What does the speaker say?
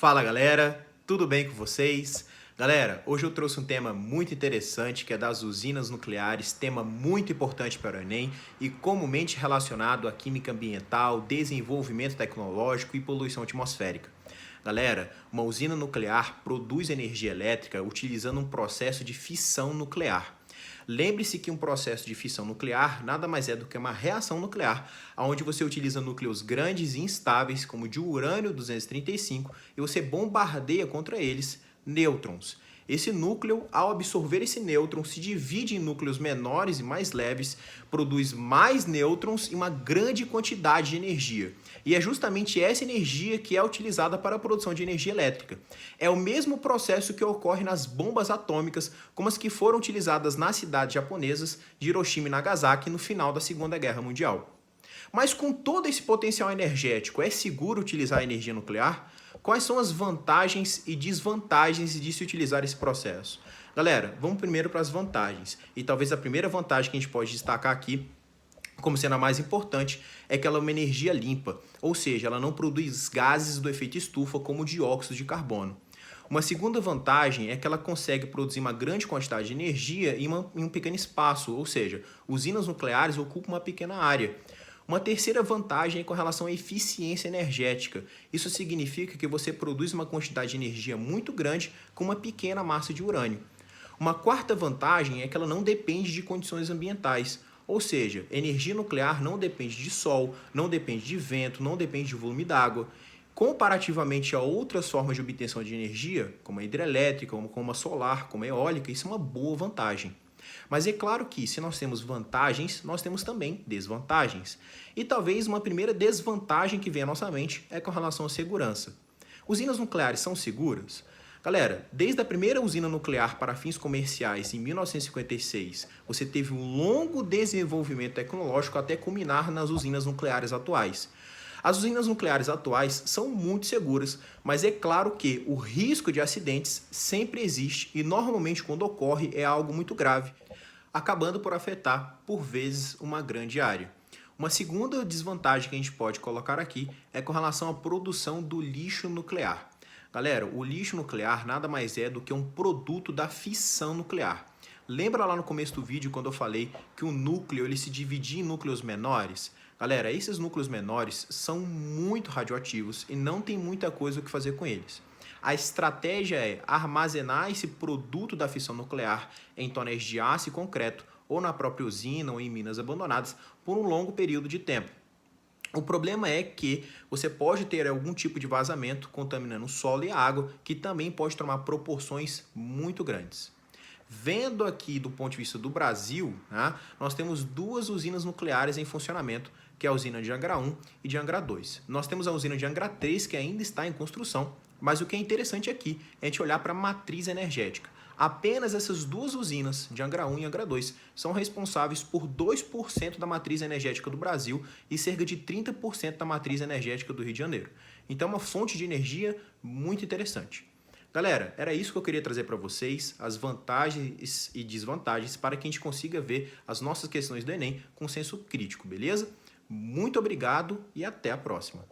Fala galera, tudo bem com vocês? Galera, hoje eu trouxe um tema muito interessante que é das usinas nucleares, tema muito importante para o Enem e comumente relacionado à química ambiental, desenvolvimento tecnológico e poluição atmosférica. Galera, uma usina nuclear produz energia elétrica utilizando um processo de fissão nuclear. Lembre-se que um processo de fissão nuclear nada mais é do que uma reação nuclear, onde você utiliza núcleos grandes e instáveis, como o de urânio-235, e você bombardeia contra eles nêutrons. Esse núcleo, ao absorver esse nêutron, se divide em núcleos menores e mais leves, produz mais nêutrons e uma grande quantidade de energia. E é justamente essa energia que é utilizada para a produção de energia elétrica. É o mesmo processo que ocorre nas bombas atômicas, como as que foram utilizadas nas cidades japonesas de Hiroshima e Nagasaki no final da Segunda Guerra Mundial. Mas com todo esse potencial energético, é seguro utilizar a energia nuclear? Quais são as vantagens e desvantagens de se utilizar esse processo? Galera, vamos primeiro para as vantagens. E talvez a primeira vantagem que a gente pode destacar aqui, como sendo a mais importante, é que ela é uma energia limpa, ou seja, ela não produz gases do efeito estufa como o dióxido de carbono. Uma segunda vantagem é que ela consegue produzir uma grande quantidade de energia em um pequeno espaço, ou seja, usinas nucleares ocupam uma pequena área. Uma terceira vantagem é com relação à eficiência energética. Isso significa que você produz uma quantidade de energia muito grande com uma pequena massa de urânio. Uma quarta vantagem é que ela não depende de condições ambientais. Ou seja, energia nuclear não depende de sol, não depende de vento, não depende de volume d'água. Comparativamente a outras formas de obtenção de energia, como a hidrelétrica, como a solar, como a eólica, isso é uma boa vantagem. Mas é claro que, se nós temos vantagens, nós temos também desvantagens. E talvez uma primeira desvantagem que vem à nossa mente é com relação à segurança. Usinas nucleares são seguras? Galera, desde a primeira usina nuclear para fins comerciais em 1956, você teve um longo desenvolvimento tecnológico até culminar nas usinas nucleares atuais. As usinas nucleares atuais são muito seguras, mas é claro que o risco de acidentes sempre existe e normalmente quando ocorre é algo muito grave, acabando por afetar, por vezes, uma grande área. Uma segunda desvantagem que a gente pode colocar aqui é com relação à produção do lixo nuclear. Galera, o lixo nuclear nada mais é do que um produto da fissão nuclear. Lembra lá no começo do vídeo quando eu falei que o núcleo ele se dividia em núcleos menores? Galera, esses núcleos menores são muito radioativos e não tem muita coisa o que fazer com eles. A estratégia é armazenar esse produto da fissão nuclear em tonéis de aço e concreto, ou na própria usina ou em minas abandonadas, por um longo período de tempo. O problema é que você pode ter algum tipo de vazamento contaminando o solo e a água, que também pode tomar proporções muito grandes. Vendo aqui do ponto de vista do Brasil, né, nós temos duas usinas nucleares em funcionamento, que é a usina de Angra 1 e de Angra 2. Nós temos a usina de Angra 3, que ainda está em construção, mas o que é interessante aqui é a gente olhar para a matriz energética. Apenas essas duas usinas, de Angra 1 e Angra 2, são responsáveis por 2% da matriz energética do Brasil e cerca de 30% da matriz energética do Rio de Janeiro. Então é uma fonte de energia muito interessante. Galera, era isso que eu queria trazer para vocês, as vantagens e desvantagens para que a gente consiga ver as nossas questões do Enem com senso crítico, beleza? Muito obrigado e até a próxima!